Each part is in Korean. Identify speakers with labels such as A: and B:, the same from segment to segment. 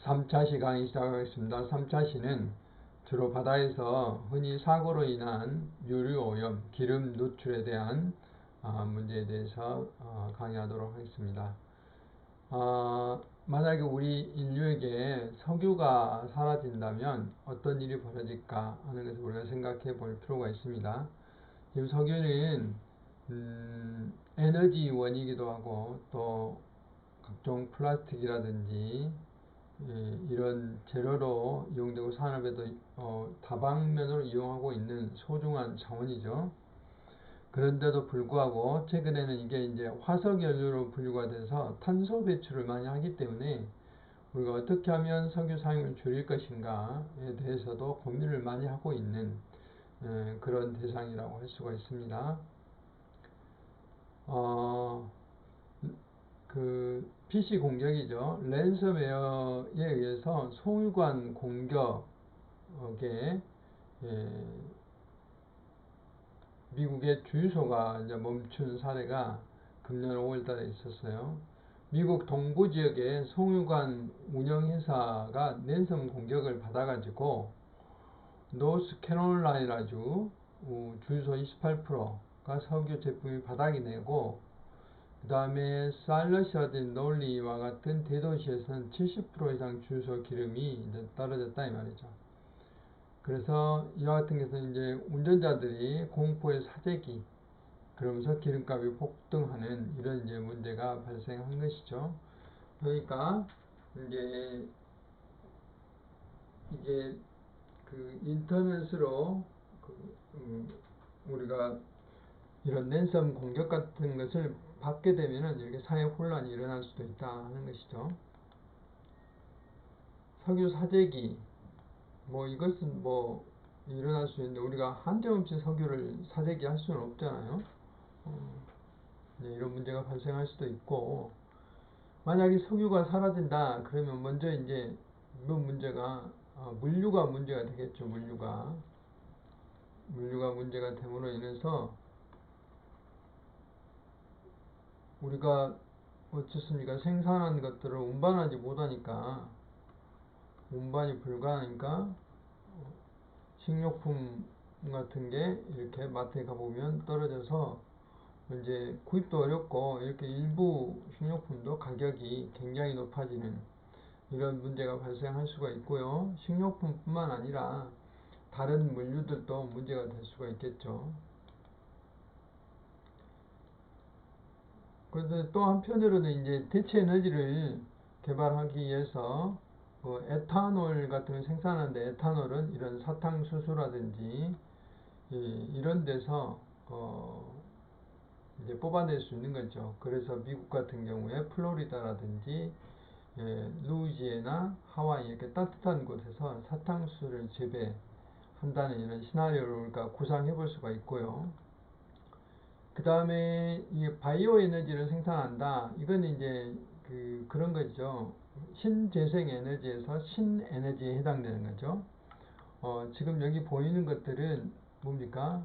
A: 3차 시 강의 시작하겠습니다. 3차 시는 주로 바다에서 흔히 사고로 인한 유류오염, 기름 누출에 대한 문제에 대해서 강의하도록 하겠습니다. 만약에 우리 인류에게 석유가 사라진다면 어떤 일이 벌어질까 하는 것을 우리가 생각해 볼 필요가 있습니다. 지금 석유는 에너지원이기도 하고 또 각종 플라스틱이라든지 이런 재료로 이용되고 산업에도 다방면으로 이용하고 있는 소중한 자원이죠. 그런데도 불구하고 최근에는 이게 이제 화석 연료로 분류가 돼서 탄소 배출을 많이 하기 때문에 우리가 어떻게 하면 석유 사용을 줄일 것인가에 대해서도 고민을 많이 하고 있는 그런 대상이라고 할 수가 있습니다. 그 PC 공격이죠. 랜섬웨어에 의해서 송유관 공격에 미국의 주유소가 이제 멈춘 사례가 금년 5월달에 있었어요. 미국 동부 지역의 송유관 운영회사가 랜섬 공격을 받아가지고 노스캐롤라이나주 주유소 28%가 석유 제품이 바닥이 내고 그 다음에 살러시라든지 놀리와 같은 대도시에서는 70% 이상 주유소 기름이 이제 떨어졌다 이 말이죠. 그래서 이와 같은 경우는 이제 운전자들이 공포의 사재기 그러면서 기름값이 폭등하는 이런 이제 문제가 발생한 것이죠. 그러니까 이게 그 인터넷으로 우리가 이런 랜섬 공격 같은 것을 받게 되면은 이렇게 사회 혼란이 일어날 수도 있다 하는 것이죠. 석유 사재기 이것은 일어날 수 있는데 우리가 한정없이 석유를 사재기 할 수는 없잖아요. 이런 문제가 발생할 수도 있고 만약에 석유가 사라진다 그러면 먼저 이제 이번 문제가 물류가 문제가 되겠죠. 물류가 문제가 됨으로 인해서 우리가 어떻습니까? 생산한 것들을 운반하지 못하니까 운반이 불가하니까 식료품 같은 게 이렇게 마트에 가보면 떨어져서 이제 구입도 어렵고 이렇게 일부 식료품도 가격이 굉장히 높아지는 이런 문제가 발생할 수가 있고요. 식료품뿐만 아니라 다른 물류들도 문제가 될 수가 있겠죠. 그런데 또 한편으로는 이제 대체 에너지를 개발하기 위해서 에탄올 같은 걸 생산하는데 에탄올은 이런 사탕수수라든지 이런 데서 이제 뽑아낼 수 있는 거죠. 그래서 미국 같은 경우에 플로리다라든지 루이지애나 하와이 이렇게 따뜻한 곳에서 사탕수수를 재배한다는 이런 시나리오를 우리가 구상해 볼 수가 있고요. 그 다음에 이 바이오 에너지를 생산한다. 이건 이제 그런 거죠. 신재생 에너지에서 신에너지에 해당되는 거죠. 지금 여기 보이는 것들은 뭡니까?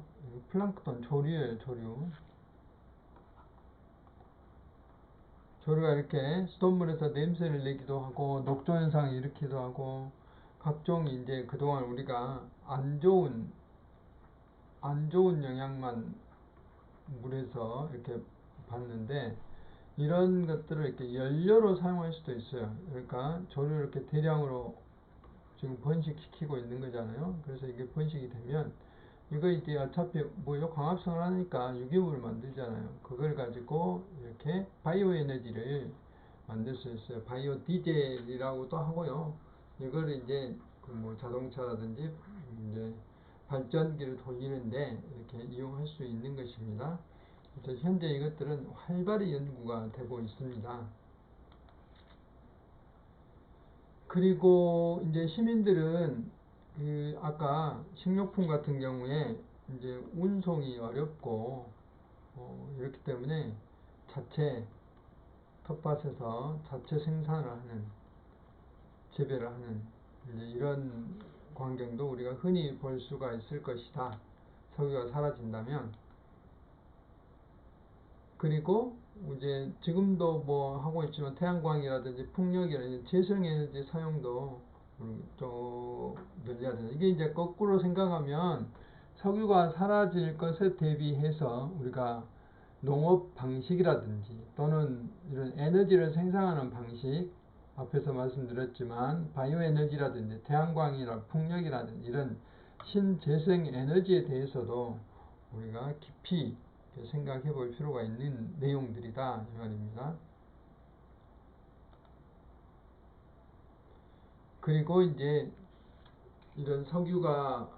A: 플랑크톤 조류예요, 조류. 조류가 이렇게 수돗물에서 냄새를 내기도 하고 녹조 현상을 일으키기도 하고 각종 이제 그동안 우리가 안 좋은 영향만 물에서 이렇게 봤는데 이런 것들을 이렇게 연료로 사용할 수도 있어요. 그러니까 조류를 이렇게 대량으로 지금 번식시키고 있는 거잖아요. 그래서 이게 번식이 되면 이거 이제 어차피 광합성을 하니까 유기물을 만들잖아요. 그걸 가지고 이렇게 바이오 에너지를 만들 수 있어요. 바이오 디젤이라고도 하고요. 이걸 이제 자동차라든지 이제 발전기를 돌리는데 이렇게 이용할 수 있는 것입니다. 그래서 현재 이것들은 활발히 연구가 되고 있습니다. 그리고 이제 시민들은 아까 식료품 같은 경우에 이제 운송이 어렵고 이렇기 때문에 자체 텃밭에서 자체 생산을 하는 재배를 하는 이제 이런 광경도 우리가 흔히 볼 수가 있을 것이다. 석유가 사라진다면. 그리고 이제 지금도 뭐 하고 있지만 태양광이라든지 풍력이라든지 재생에너지 사용도 좀 늘려야 된다. 이게 이제 거꾸로 생각하면 석유가 사라질 것에 대비해서 우리가 농업 방식이라든지 또는 이런 에너지를 생산하는 방식, 앞에서 말씀드렸지만 바이오 에너지라든지 태양광이나 풍력이라든지 이런 신재생 에너지에 대해서도 우리가 깊이 생각해 볼 필요가 있는 내용들이다 이 말입니다. 그리고 이제 이런 석유가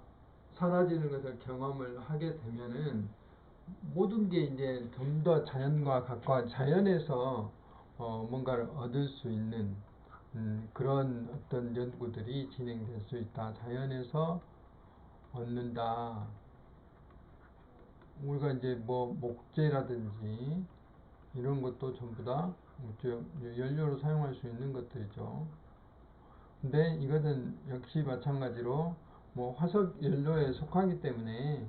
A: 사라지는 것을 경험을 하게 되면은 모든 게 이제 좀 더 자연과 가까워 자연에서 뭔가를 얻을 수 있는 그런 어떤 연구들이 진행될 수 있다. 자연에서 얻는다. 우리가 이제 뭐 목재라든지 이런 것도 전부 다 연료로 사용할 수 있는 것들이죠. 근데 이것은 역시 마찬가지로 뭐 화석 연료에 속하기 때문에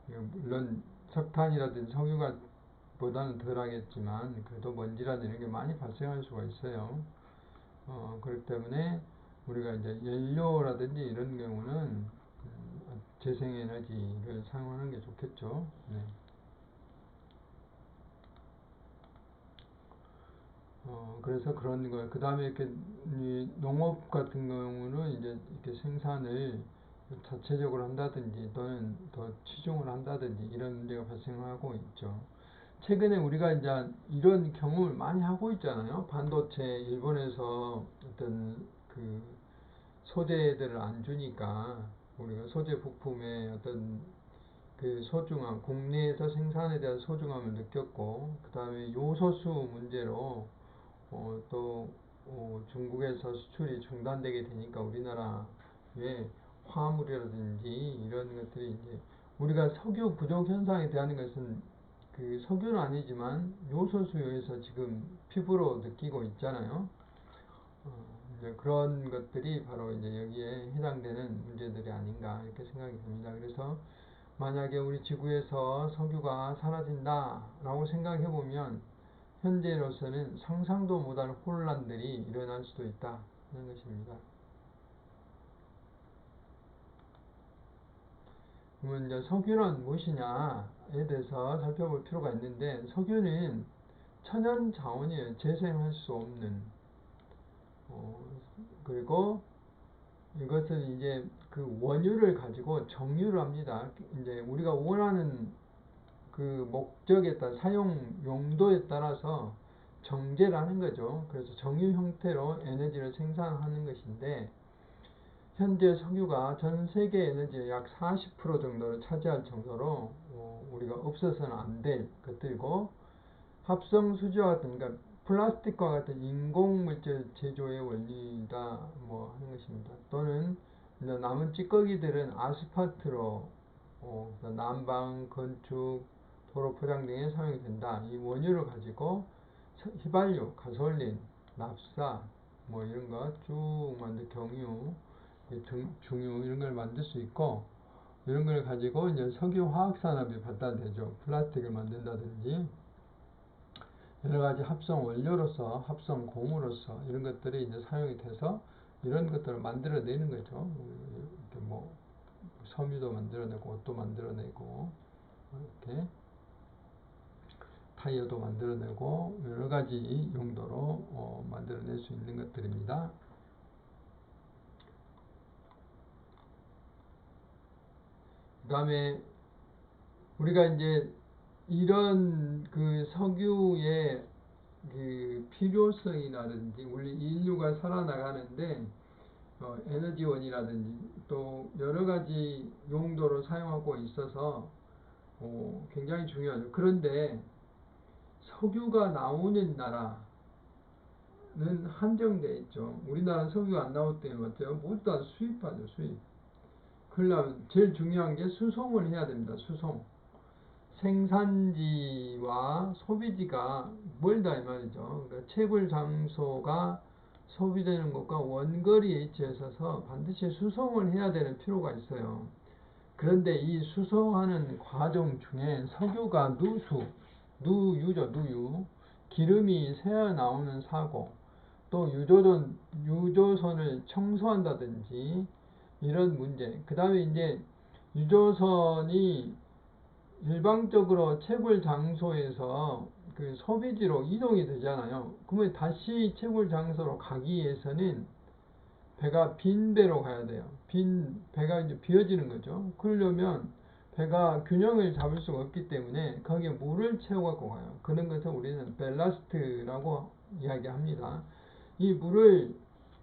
A: 물론 석탄이라든지 석유가 보다는 덜 하겠지만 그래도 먼지라든지 이런 게 많이 발생할 수가 있어요. 그렇기 때문에 우리가 이제 연료라든지 이런 경우는 재생에너지를 사용하는 게 좋겠죠. 네. 그래서 그런 거. 그 다음에 이렇게 이 농업 같은 경우는 이제 이렇게 생산을 자체적으로 한다든지 또는 더 치중을 한다든지 이런 문제가 발생하고 있죠. 최근에 우리가 이제 이런 경험을 많이 하고 있잖아요. 반도체 일본에서 어떤 그 소재들을 안 주니까 우리가 소재 부품의 어떤 그 소중함, 국내에서 생산에 대한 소중함을 느꼈고, 그 다음에 요소수 문제로 또 중국에서 수출이 중단되게 되니까 우리나라의 화물이라든지 이런 것들이 이제 우리가 석유 부족 현상에 대한 것은 그 석유는 아니지만 요소 수요에서 지금 피부로 느끼고 있잖아요. 이제 그런 것들이 바로 이제 여기에 해당되는 문제들이 아닌가 이렇게 생각이 듭니다. 그래서 만약에 우리 지구에서 석유가 사라진다라고 생각해 보면 현재로서는 상상도 못할 혼란들이 일어날 수도 있다 하는 것입니다. 그러면 이제 석유는 무엇이냐에 대해서 살펴볼 필요가 있는데 석유는 천연 자원이에요. 재생할 수 없는 그리고 이것을 이제 그 원유를 가지고 정유를 합니다. 이제 우리가 원하는 그 목적에 따라 사용 용도에 따라서 정제를 하는 거죠. 그래서 정유 형태로 에너지를 생산하는 것인데 현재 석유가 전 세계 에너지의 약 40% 정도를 차지할 정도로 우리가 없어서는 안 될 것들이고 합성 수지와 같은 그러니까 플라스틱과 같은 인공물질 제조의 원리다 뭐 하는 것입니다. 또는 남은 찌꺼기들은 아스팔트로 난방, 건축, 도로 포장 등에 사용이 된다. 이 원유를 가지고 휘발유, 가솔린, 납사 뭐 이런 거 쭉 만들 경유, 중유 이런 걸 만들 수 있고 이런 걸 가지고 이제 석유 화학 산업이 발달되죠. 플라스틱을 만든다든지 여러 가지 합성 원료로서, 합성 고무로서 이런 것들이 이제 사용이 돼서 이런 것들을 만들어내는 거죠. 이렇게 뭐 섬유도 만들어내고 옷도 만들어내고 이렇게 타이어도 만들어내고 여러 가지 용도로 만들어낼 수 있는 것들입니다. 그 다음에 우리가 이제 이런 그 석유의 그 필요성이라든지 우리 인류가 살아나가는데 에너지원이라든지 또 여러 가지 용도로 사용하고 있어서 굉장히 중요하죠. 그런데 석유가 나오는 나라는 한정되어 있죠. 우리나라는 석유가 안 나올 때 맞죠? 모두 다 수입하죠, 수입. 그러려면 제일 중요한 게 수송을 해야 됩니다. 수송. 생산지와 소비지가 멀다 이 말이죠. 그러니까 채굴 장소가 소비되는 것과 원거리에 위치해 있어서 반드시 수송을 해야 되는 필요가 있어요. 그런데 이 수송하는 과정 중에 석유가 누유죠, 누유. 기름이 새어 나오는 사고, 또 유조선을 청소한다든지 이런 문제. 그 다음에 이제 유조선이 일방적으로 채굴 장소에서 그 소비지로 이동이 되잖아요. 그러면 다시 채굴 장소로 가기 위해서는 배가 빈 배로 가야 돼요. 배가 이제 비어지는 거죠. 그러려면 배가 균형을 잡을 수가 없기 때문에 거기에 물을 채워갖고 가요. 그런 것을 우리는 벨라스트라고 이야기합니다. 이 물을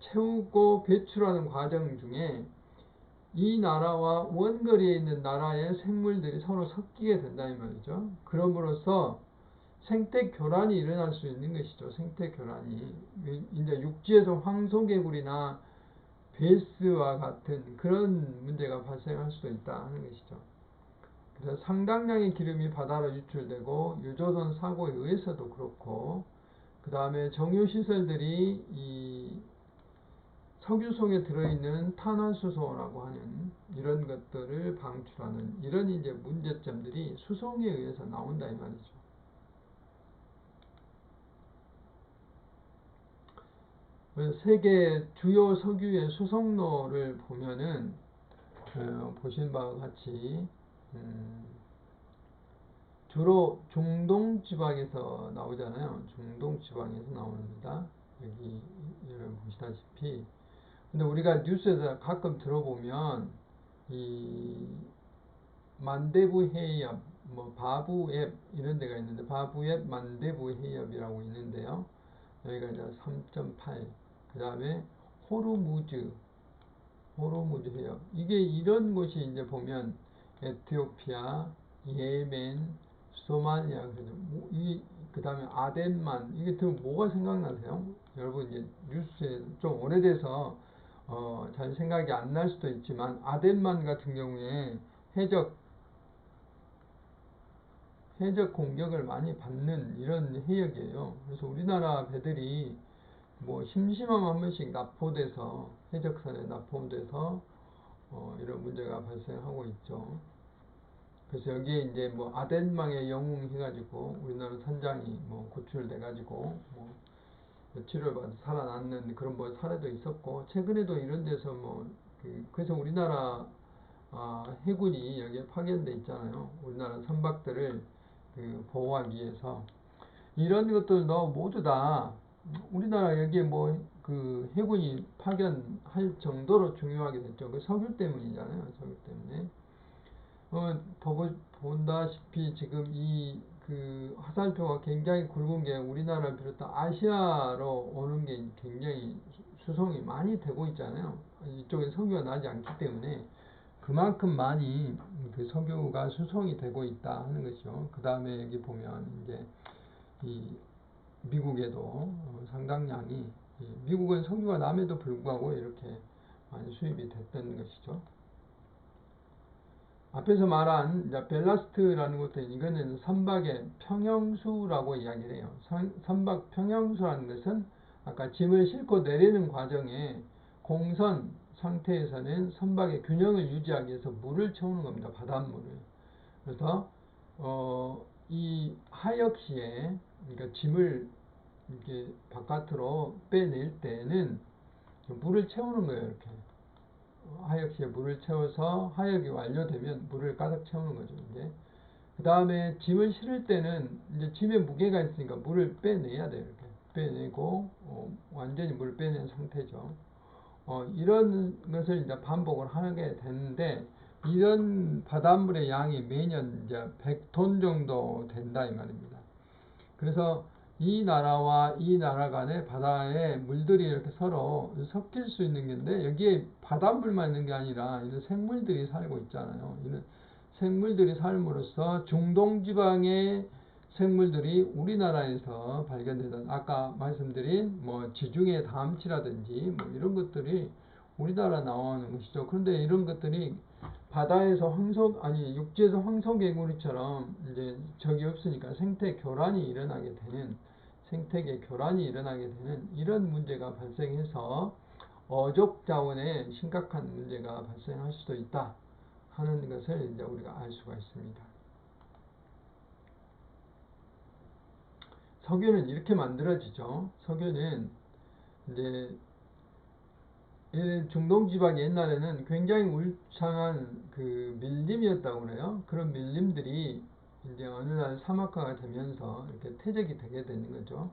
A: 채우고 배출하는 과정 중에 이 나라와 원거리에 있는 나라의 생물들이 서로 섞이게 된다 이 말이죠. 그럼으로써 생태 교란이 일어날 수 있는 것이죠. 생태 교란이 이제 육지에서 황소개구리나 베스와 같은 그런 문제가 발생할 수도 있다 하는 것이죠. 그래서 상당량의 기름이 바다로 유출되고 유조선 사고에 의해서도 그렇고, 그 다음에 정유시설들이 이 석유 속에 들어있는 탄화수소라고 하는 이런 것들을 방출하는 이런 이제 문제점들이 수송에 의해서 나온다 이 말이죠. 세계 주요 석유의 수송로를 보면은 보신 바와 같이 주로 중동 지방에서 나오잖아요. 중동 지방에서 나옵니다. 여기 여러분 보시다시피. 근데 우리가 뉴스에서 가끔 들어보면 이 만대부 해협, 뭐 바부앱 이런 데가 있는데 바부앱 만대부 해협이라고 있는데요. 여기가 이제 3.8. 그 다음에 호르무즈 해협. 이게 이런 곳이 이제 보면 에티오피아, 예멘, 소말리아, 그 다음에 아덴만, 이게 들으면 뭐가 생각나세요? 여러분 이제 뉴스에 좀 오래돼서 잘 생각이 안 날 수도 있지만 아덴만 같은 경우에 해적 공격을 많이 받는 이런 해역이에요. 그래서 우리나라 배들이 뭐 심심하면 한 번씩 납포돼서 해적선에 납포돼서 이런 문제가 발생하고 있죠. 그래서 여기에 이제 뭐 아덴망에 영웅해가지고 우리나라 선장이 뭐 구출돼가지고 뭐 치료를 받아 살아났는 그런 뭐 사례도 있었고, 최근에도 이런 데서 뭐 그래서 우리나라 해군이 여기에 파견돼 있잖아요. 우리나라 선박들을 보호하기 위해서. 이런 것들도 모두 다 우리나라 여기에 뭐 해군이 파견할 정도로 중요하게 됐죠. 그 석유 때문이잖아요. 석유 때문에. 본다시피 지금 화살표가 굉장히 굵은 게 우리나라를 비롯한 아시아로 오는 게 굉장히 수송이 많이 되고 있잖아요. 이쪽에 석유가 나지 않기 때문에 그만큼 많이 그 석유가 수송이 되고 있다 하는 것이죠. 그 다음에 여기 보면 이제 이 미국에도 상당량이, 미국은 석유가 남에도 불구하고 이렇게 많이 수입이 됐던 것이죠. 앞에서 말한 벨라스트라는 것도 이거는 선박의 평형수라고 이야기를 해요. 선박 평형수라는 것은 아까 짐을 싣고 내리는 과정에 공선 상태에서는 선박의 균형을 유지하기 위해서 물을 채우는 겁니다. 바닷물을. 그래서 이 하역 시에 그러니까 짐을 이렇게 바깥으로 빼낼 때는 물을 채우는 거예요. 이렇게 하역 시에 물을 채워서 하역이 완료되면 물을 가득 채우는 거죠. 이제 그 다음에 짐을 실을 때는 이제 짐에 무게가 있으니까 물을 빼내야 돼요. 이렇게 빼내고 완전히 물을 빼낸 상태죠. 이런 것을 이제 반복을 하게 되는데, 이런 바닷물의 양이 매년 이제 100톤 정도 된다 이 말입니다. 그래서 이 나라와 이 나라 간의 바다에 물들이 이렇게 서로 섞일 수 있는 건데, 여기에 바닷물만 있는 게 아니라 이런 생물들이 살고 있잖아요. 이런 생물들이 삶으로써 중동 지방의 생물들이 우리나라에서 발견되던 아까 말씀드린 뭐 지중해 다암치라든지 뭐 이런 것들이 우리나라 나오는 것이죠. 그런데 이런 것들이 바다에서 육지에서 황소개구리처럼 이제 적이 없으니까 생태계 교란이 일어나게 되는 이런 문제가 발생해서 어족 자원에 심각한 문제가 발생할 수도 있다 하는 것을 이제 우리가 알 수가 있습니다. 석유는 이렇게 만들어지죠. 석유는 이제 중동 지방이 옛날에는 굉장히 울창한 그 밀림이었다고 그래요. 그런 밀림들이 이제 어느 날 사막화가 되면서 이렇게 퇴적이 되게 되는 거죠.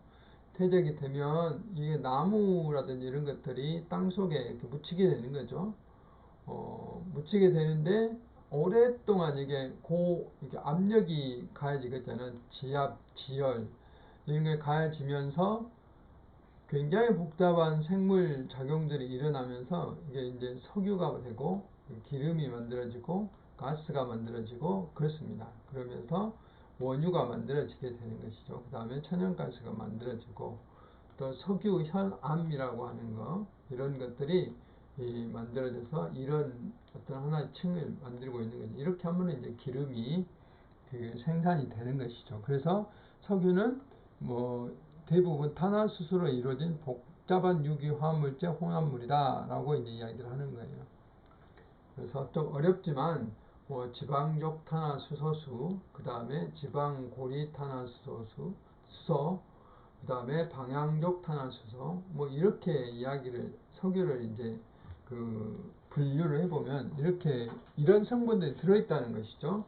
A: 퇴적이 되면 이게 나무라든지 이런 것들이 땅 속에 이렇게 묻히게 되는 거죠. 묻히게 되는데 오랫동안 이게 압력이 가해지겠잖아요. 지압, 지열 이런 게 가해지면서 굉장히 복잡한 생물 작용들이 일어나면서 이게 이제 석유가 되고 기름이 만들어지고 가스가 만들어지고 그렇습니다. 그러면서 원유가 만들어지게 되는 것이죠. 그 다음에 천연가스가 만들어지고 또 석유 현암이라고 하는 거 이런 것들이 만들어져서 이런 어떤 하나의 층을 만들고 있는 거죠. 이렇게 하면 이제 기름이 그 생산이 되는 것이죠. 그래서 석유는 뭐 대부분 탄화수소로 이루어진 복잡한 유기화물제 혼합물이다라고 이제 이야기를 하는 거예요. 그래서 좀 어렵지만 뭐 지방족 탄화수소수, 그 다음에 지방고리 탄화수소수, 수소, 그 다음에 방향족 탄화수소, 뭐 이렇게 이야기를 석유를 이제 그 분류를 해보면 이렇게 이런 성분들이 들어있다는 것이죠.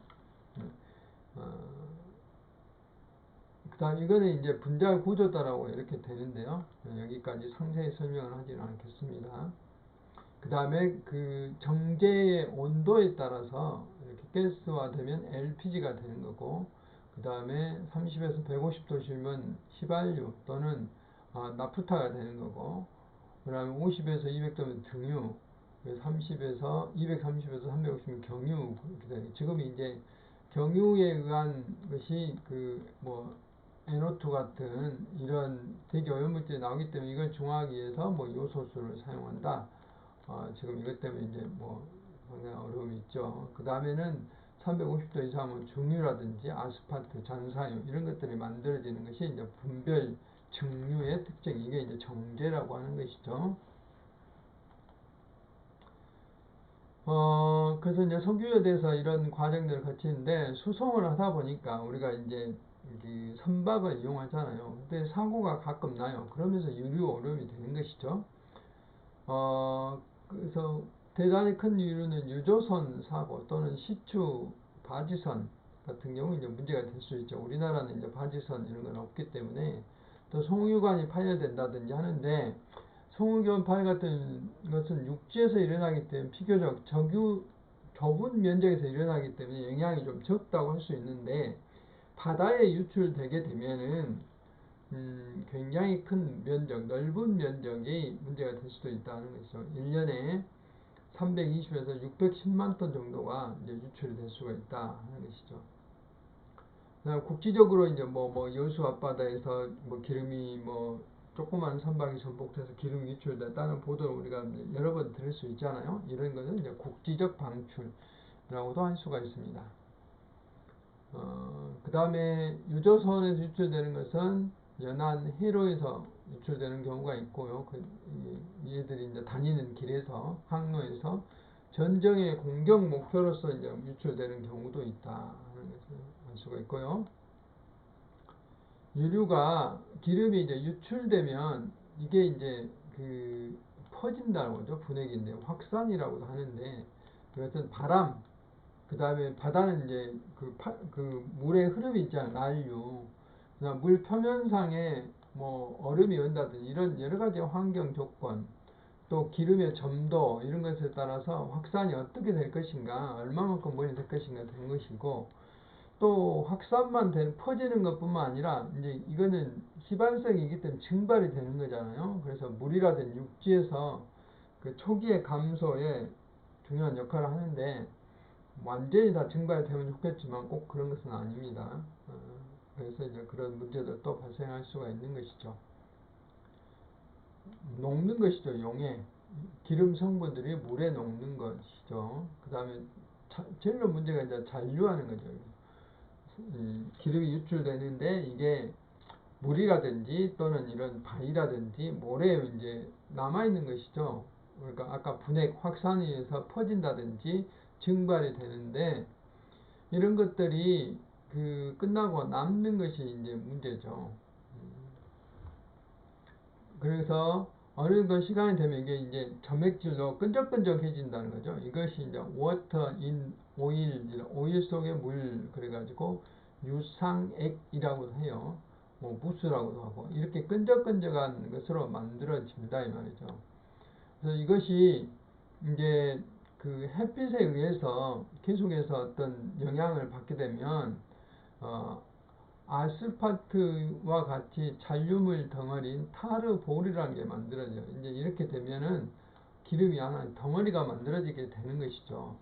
A: 그다음 이거는 이제 분자 구조다라고 이렇게 되는데요. 여기까지 상세히 설명을 하지는 않겠습니다. 그 다음에 그 정제의 온도에 따라서 이렇게 가스화되면 LPG가 되는 거고, 그 다음에 30에서 150도시면 휘발유 또는 나프타가 되는 거고, 그 다음에 50에서 200도면 등유, 230에서 350면 경유 그렇게 되는. 지금 이제 경유에 의한 것이 NO2 같은 이런 대기 오염물질이 나오기 때문에 이걸 중화하기 위해서 뭐 요소수를 사용한다. 지금 이것 때문에 이제 뭐 상당히 어려움이 있죠. 그 다음에는 350도 이상은 중유라든지 아스팔트, 잔사유 이런 것들이 만들어지는 것이 이제 분별 증류의 특징. 이게 이제 정제라고 하는 것이죠. 그래서 이제 석유에 대해서 이런 과정들을 거치는데 수송을 하다 보니까 우리가 이제 선박을 이용하잖아요. 근데 사고가 가끔 나요. 그러면서 유류 오염이 되는 것이죠. 그래서 대단히 큰 유류는 유조선 사고 또는 시추 바지선 같은 경우 이제 문제가 될 수 있죠. 우리나라는 이제 바지선 이런 건 없기 때문에 또 송유관이 파열된다든지 하는데 송유관 파열 같은 것은 육지에서 일어나기 때문에 비교적 좁은 면적에서 일어나기 때문에 영향이 좀 적다고 할 수 있는데 바다에 유출되게 되면은 굉장히 큰 면적, 넓은 면적이 문제가 될 수도 있다는 것이죠. 1년에 320에서 610만 톤 정도가 이제 유출이 될 수가 있다 하는 것이죠. 국지적으로 이제 여수 앞바다에서 기름이 조그만 선박이 전복돼서 기름이 유출됐다는 보도를 우리가 여러 번 들을 수 있잖아요. 이런 것은 이제 국지적 방출이라고도 할 수가 있습니다. 그 다음에 유조선에서 유출되는 것은 연안 해로에서 유출되는 경우가 있고요. 얘들이 이제 다니는 길에서 항로에서 전쟁의 공격 목표로서 이제 유출되는 경우도 있다 하는 것을 알 수가 있고요. 유류가 기름이 이제 유출되면 이게 이제 퍼진다는 거죠. 분해기인데 확산이라고도 하는데 그것은 바람, 그 다음에 바다는 이제 물의 흐름이 있잖아요. 난류. 그다음 물 표면상에 얼음이 온다든지 이런 여러 가지 환경 조건, 또 기름의 점도 이런 것에 따라서 확산이 어떻게 될 것인가, 얼마만큼 멀리 될 것인가 되는 것이고, 또 확산만 퍼지는 것뿐만 아니라 이제 이거는 희발성이기 때문에 증발이 되는 거잖아요. 그래서 물이라든지 육지에서 그 초기의 감소에 중요한 역할을 하는데 완전히 다 증발이 되면 좋겠지만 꼭 그런 것은 아닙니다. 그래서 이제 그런 문제들도 발생할 수가 있는 것이죠. 녹는 것이죠. 용해. 기름 성분들이 물에 녹는 것이죠. 그 다음에 제일 문제가 이제 잔류하는 거죠. 기름이 유출되는데 이게 물이라든지 또는 이런 바위라든지 모래에 이제 남아있는 것이죠. 그러니까 아까 분해 확산에 의해서 퍼진다든지 증발이 되는데 이런 것들이 끝나고 남는 것이 이제 문제죠. 그래서 어느 정도 시간이 되면 이게 이제 점액질로 끈적끈적해진다는 거죠. 이것이 이제 water in oil, 오일 속의 물, 그래가지고 유상액이라고도 해요. 뭐 무스라고도 하고 이렇게 끈적끈적한 것으로 만들어집니다 이 말이죠. 그래서 이것이 이제 그 햇빛에 의해서 계속해서 어떤 영향을 받게 되면 아스팔트와 같이 잔류물 덩어리인 타르볼이라는 게 만들어져요. 이제 이렇게 되면은 기름이 하나 덩어리가 만들어지게 되는 것이죠.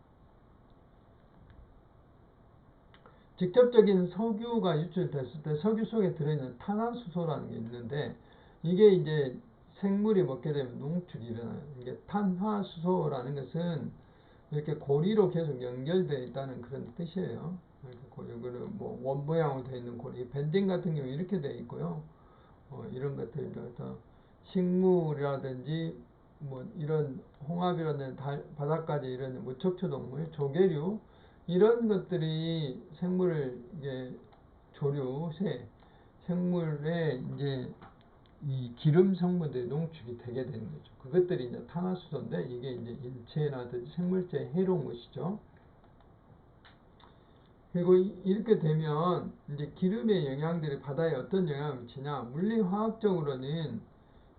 A: 직접적인 석유가 유출됐을 때 석유 속에 들어있는 탄화수소라는 게 있는데 이게 이제 생물이 먹게 되면 농출이 일어나요. 이게 탄화수소라는 것은 이렇게 고리로 계속 연결되어 있다는 그런 뜻이에요. 이거는 뭐 원 모양으로 되어 있는 고리, 벤젠 같은 경우 이렇게 되어 있고요. 이런 것들입니다. 그래서 식물이라든지 뭐 이런 홍합이라든지 바닥까지 이런 무척추 동물, 조개류 이런 것들이 생물을 이제 조류, 새, 생물의 이제 이 기름 성분들이 농축이 되게 되는 거죠. 그것들이 이제 탄화수소인데 이게 이제 인체라든지 생물체에 해로운 것이죠. 그리고 이렇게 되면 이제 기름의 영향들이 바다에 어떤 영향을 미치냐? 물리화학적으로는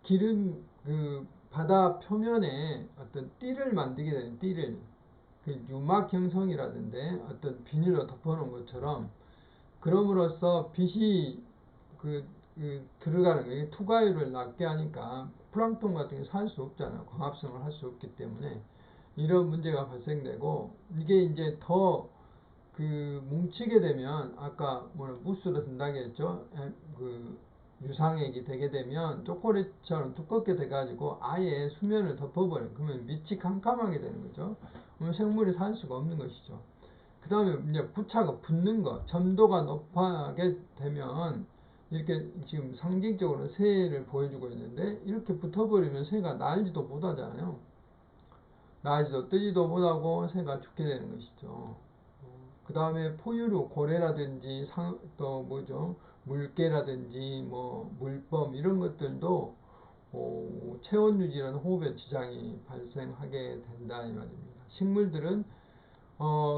A: 기름 그 바다 표면에 어떤 띠를 만들게 되는 띠를 그 유막 형성이라든지 어떤 비닐로 덮어놓은 것처럼 그럼으로써 빛이 들어가는 거예요. 투과율을 낮게 하니까 플랑톤 같은 게 살 수 없잖아요. 광합성을 할 수 없기 때문에 이런 문제가 발생되고 이게 이제 더 뭉치게 되면 아까 무스로 든다고 했죠. 그 유상액이 되게 되면 초콜릿처럼 두껍게 돼가지고 아예 수면을 덮어버려요. 그러면 밑이 캄캄하게 되는 거죠. 그러면 생물이 살 수가 없는 것이죠. 그 다음에 이제 부차가 붙는 거, 점도가 높아게 되면 이렇게 지금 상징적으로 새를 보여주고 있는데 이렇게 붙어버리면 새가 날지도 못하잖아요. 날지도 뜨지도 못하고 새가 죽게 되는 것이죠. 그 다음에 포유류, 고래라든지 또 뭐죠? 물개라든지 뭐 물범 이런 것들도 체온 유지라는 호흡에 지장이 발생하게 된다 이 말입니다. 식물들은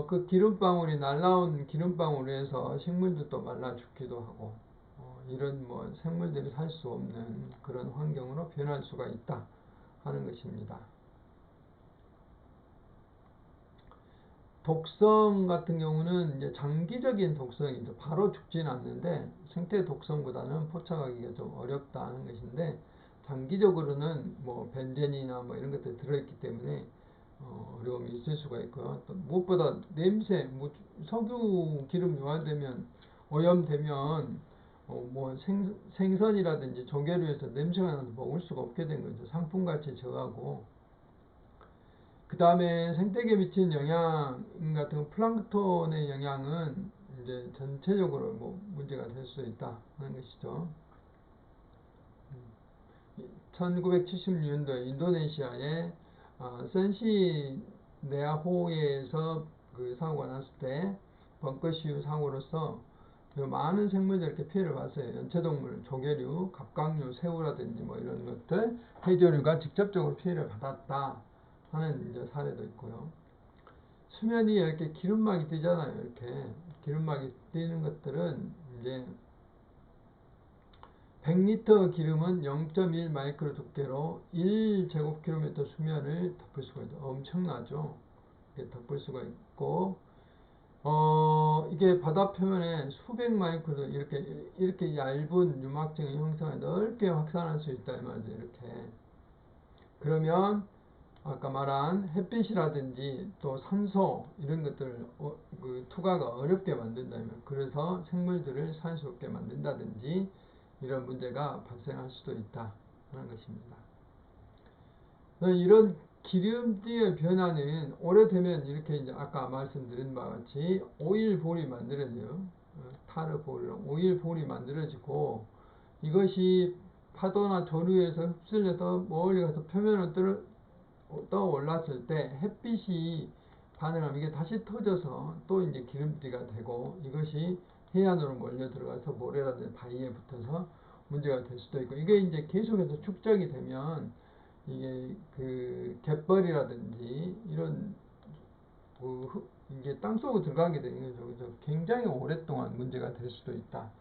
A: 그 기름방울이 날라온 기름방울에서 식물들도 말라 죽기도 하고 이런 뭐 생물들이 살 수 없는 그런 환경으로 변할 수가 있다 하는 것입니다. 독성 같은 경우는 이제 장기적인 독성이죠. 바로 죽지는 않는데 생태 독성보다는 포착하기가 좀 어렵다 하는 것인데 장기적으로는 뭐 벤젠이나 뭐 이런 것들이 들어있기 때문에 어려움이 있을 수가 있고요. 또 무엇보다 냄새, 석유 기름 유화되면 오염되면 뭐 생선이라든지 조개류에서 냄새가 나서 먹을 수가 없게 된 거죠. 상품같이 저하고 그 다음에 생태계에 미치는 영향 같은 건 플랑크톤의 영향은 이제 전체적으로 뭐 문제가 될 수 있다 하는 것이죠. 1976년도에 인도네시아의 센시네아호에서 그 사고가 났을 때 벙커시유 사고로서 많은 생물들이 이렇게 피해를 봤어요. 연체동물, 조개류, 갑각류, 새우라든지 뭐 이런 것들, 해조류가 직접적으로 피해를 받았다 하는 이제 사례도 있고요. 수면이 이렇게 기름막이 뜨잖아요. 이렇게 기름막이 뜨는 것들은 이제 100리터 기름은 0.1 마이크로 두께로 1제곱킬로미터 수면을 덮을 수가 있죠. 엄청나죠. 이렇게 덮을 수가 있고 이게 바다 표면에 수백 마이크로 이렇게 얇은 유막층의 형성을 넓게 확산할 수 있다 이 말이죠. 이렇게 그러면 아까 말한 햇빛이라든지 또 산소 이런 것들을 투과가 어렵게 만든다면 그래서 생물들을 살 수 없게 만든다든지 이런 문제가 발생할 수도 있다 하는 것입니다. 이런 기름띠의 변화는 오래되면 이렇게 이제 아까 말씀드린 바와 같이 오일볼이 만들어져요. 타르볼, 오일볼이 만들어지고 이것이 파도나 조류에서 흡수해서 멀리 가서 표면으로 떠올랐을 때 햇빛이 반응하면 이게 다시 터져서 또 이제 기름띠가 되고 이것이 해안으로 몰려 들어가서 모래라든지 바위에 붙어서 문제가 될 수도 있고, 이게 이제 계속해서 축적이 되면 이게 그 갯벌이라든지 이런 이게 땅속으로 들어가게 되는 거죠. 그래서 굉장히 오랫동안 문제가 될 수도 있다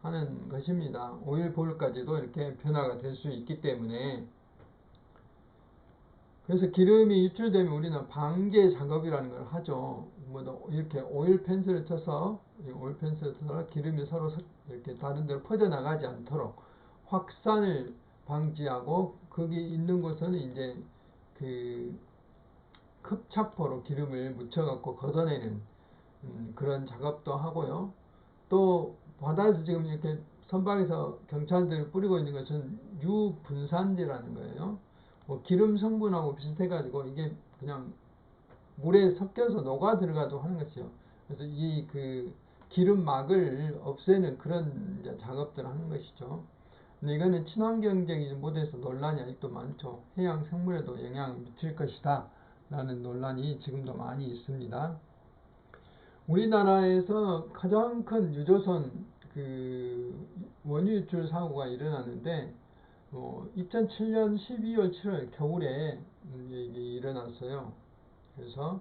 A: 하는 것입니다. 오일 볼까지도 이렇게 변화가 될 수 있기 때문에, 그래서 기름이 유출되면 우리는 방제 작업이라는 걸 하죠. 뭐 이렇게 오일 펜슬을 쳐서 기름이 서로 이렇게 다른 데로 퍼져나가지 않도록 확산을 방지하고, 거기 있는 곳은 이제 그 흡착포로 기름을 묻혀갖고 걷어내는 그런 작업도 하고요. 또 바다에서 지금 이렇게 선박에서 경찰들이 뿌리고 있는 것은 유분산제라는 거예요. 뭐 기름 성분하고 비슷해가지고 이게 그냥 물에 섞여서 녹아 들어가도 하는 것이요. 그래서 이 그 기름막을 없애는 그런 이제 작업들을 하는 것이죠. 근데 이거는 친환경적이지 못해서 논란이 아직도 많죠. 해양 생물에도 영향을 미칠 것이다 라는 논란이 지금도 많이 있습니다. 우리나라에서 가장 큰 유조선 그 원유 유출 사고가 일어났는데 2007년 12월 7월 겨울에 이게 일어났어요. 그래서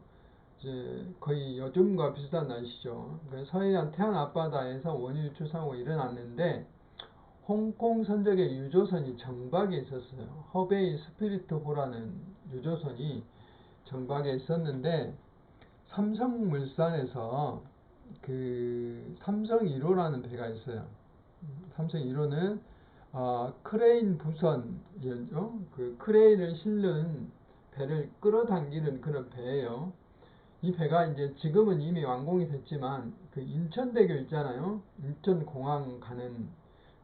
A: 이제 거의 요즘과 비슷한 날씨죠. 서해안 태안 앞바다에서 원유 유출 사고가 일어났는데, 홍콩 선적의 유조선이 정박에 있었어요. 허베이 스피리트호라는 유조선이 정박에 있었는데, 삼성물산에서 그 삼성 1호라는 배가 있어요. 삼성 1호는 크레인 부선이죠. 그 크레인을 실는 배를 끌어당기는 그런 배예요. 이 배가 이제 지금은 이미 완공이 됐지만, 그 인천대교 있잖아요. 인천공항 가는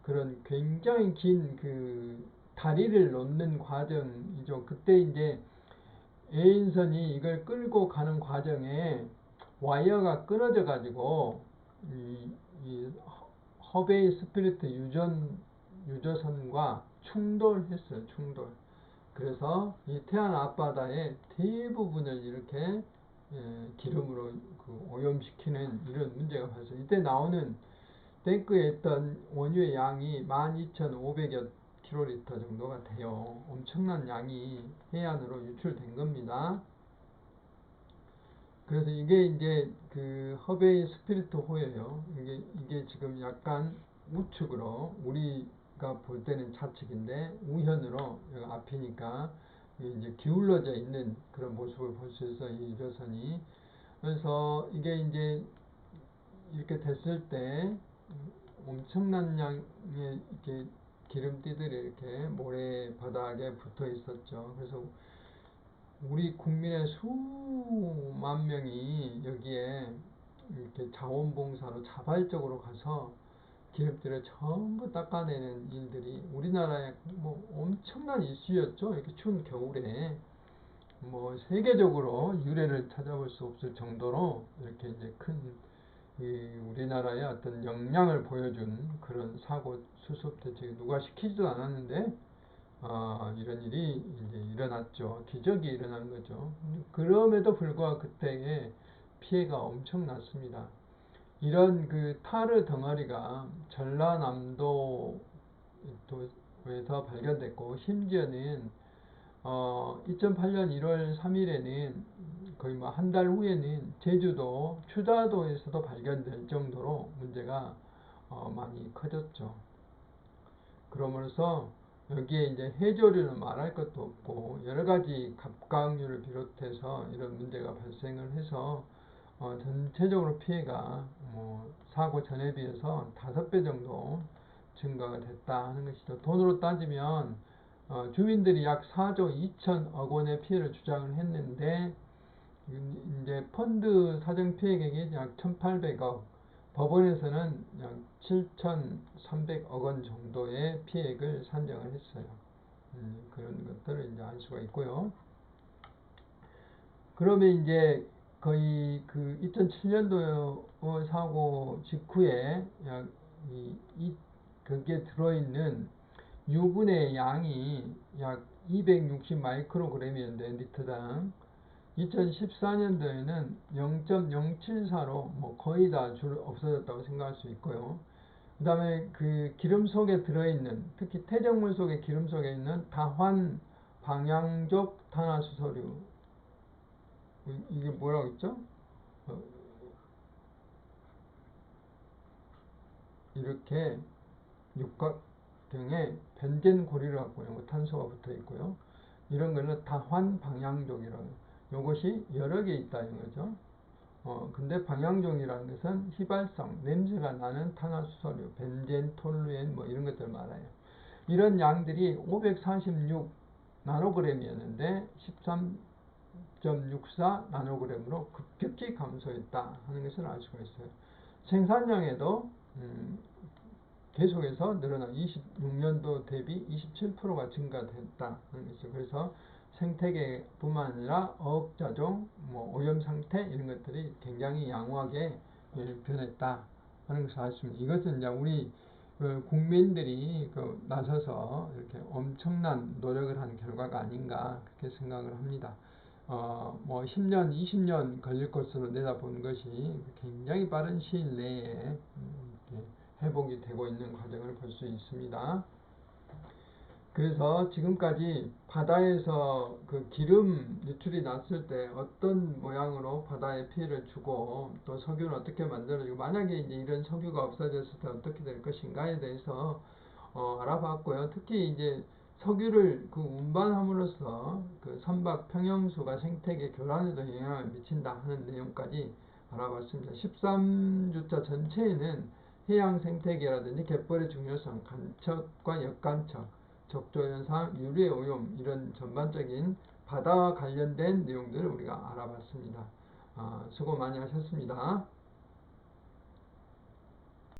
A: 그런 굉장히 긴 그 다리를 놓는 과정이죠. 그때 이제 A인선이 이걸 끌고 가는 과정에 와이어가 끊어져 가지고 이 허베이 스피리트 유조선과 충돌했어요. 충돌. 그래서 이 태안 앞바다의 대부분을 이렇게 기름으로 오염시키는 이런 문제가 발생. 이때 나오는 탱크에 있던 원유의 양이 12,500여 킬로리터 정도가 돼요. 엄청난 양이 해안으로 유출된 겁니다. 그래서 이게 이제 그 허베이 스피리트 호예요. 이게 지금 약간 우측으로, 우리가 볼 때는 좌측인데 우현으로 앞이니까 이제 기울어져 있는 그런 모습을 볼 수 있어요. 이 유조선이. 그래서 이게 이제 이렇게 됐을 때 엄청난 양의 이렇게 기름띠들이 이렇게 모래 바닥에 붙어 있었죠. 그래서 우리 국민의 수만 명이 여기에 이렇게 자원봉사로 자발적으로 가서 기름띠를 전부 닦아내는 일들이 우리나라의 뭐 엄청난 이슈였죠. 이렇게 추운 겨울에 뭐 세계적으로 유례를 찾아볼 수 없을 정도로 이렇게 이제 큰 우리나라의 어떤 역량을 보여준 그런 사고 수습 대책이 누가 시키지도 않았는데 이런 일이 이제 일어났죠. 기적이 일어난 거죠. 그럼에도 불구하고 그때의 피해가 엄청났습니다. 이런 그 타르 덩어리가 전라남도에서 발견됐고, 심지어는 2008년 1월 3일에는 거의 뭐 한 달 후에는 제주도 추자도에서도 발견될 정도로 문제가 많이 커졌죠. 그러므로서 여기에 이제 해조류는 말할 것도 없고, 여러 가지 갑각류를 비롯해서 이런 문제가 발생을 해서 전체적으로 피해가 사고 전에 비해서 5배 정도 증가가 됐다 하는 것이죠. 돈으로 따지면 주민들이 약 4조 2천억 원의 피해를 주장을 했는데, 이제 펀드 사정 피해액이 약 1,800억, 법원에서는 약 7,300억 원 정도의 피해액을 산정을 했어요. 그런 것들을 이제 알 수가 있고요. 그러면 이제 거의 그 2007년도 사고 직후에 약 거기에 들어있는 유분의 양이 약 260 마이크로그램이었는데, 리터당 2014년도에는 0.074로 뭐 거의 다 없어졌다고 생각할 수 있고요. 그 다음에 그 기름 속에 들어있는, 특히 퇴적물 속에 기름 속에 있는 다환 방향족 탄화수소류. 이게 뭐라고 했죠? 어, 이렇게 육각형의 벤젠 고리를 갖고 있는 탄소가 붙어 있고요. 이런 거는 다환 방향족이라고. 요것이 여러 개 있다는 거죠. 근데 방향종이라는 것은 휘발성, 냄새가 나는 탄화수소류, 벤젠, 톨루엔 뭐 이런 것들 말아요. 이런 양들이 546 나노그램이었는데 13.64 나노그램으로 급격히 감소했다 하는 것을 알 수가 있어요. 생산량에도 계속해서 늘어나 26년도 대비 27%가 증가됐다 하는 것이죠. 그래서 생태계뿐만 아니라 어업자종, 뭐 오염 상태 이런 것들이 굉장히 양호하게 변했다 하는 것을 알 수 있습니다. 이것은 이제 우리 국민들이 나서서 이렇게 엄청난 노력을 한 결과가 아닌가 그렇게 생각을 합니다. 뭐 10년, 20년 걸릴 것으로 내다보는 것이 굉장히 빠른 시일 내에 회복이 되고 있는 과정을 볼 수 있습니다. 그래서 지금까지 바다에서 그 기름 유출이 났을 때 어떤 모양으로 바다에 피해를 주고 또 석유는 어떻게 만들어지고 만약에 이제 이런 석유가 없어졌을 때 어떻게 될 것인가에 대해서 알아봤고요. 특히 이제 석유를 그 운반함으로써 그 선박 평형수가 생태계 교란에도 영향을 미친다 하는 내용까지 알아봤습니다. 13주차 전체에는 해양 생태계라든지 갯벌의 중요성, 간척과 역간척, 적조현상, 유류의 오염 이런 전반적인 바다와 관련된 내용들을 우리가 알아봤습니다. 수고 많이 하셨습니다.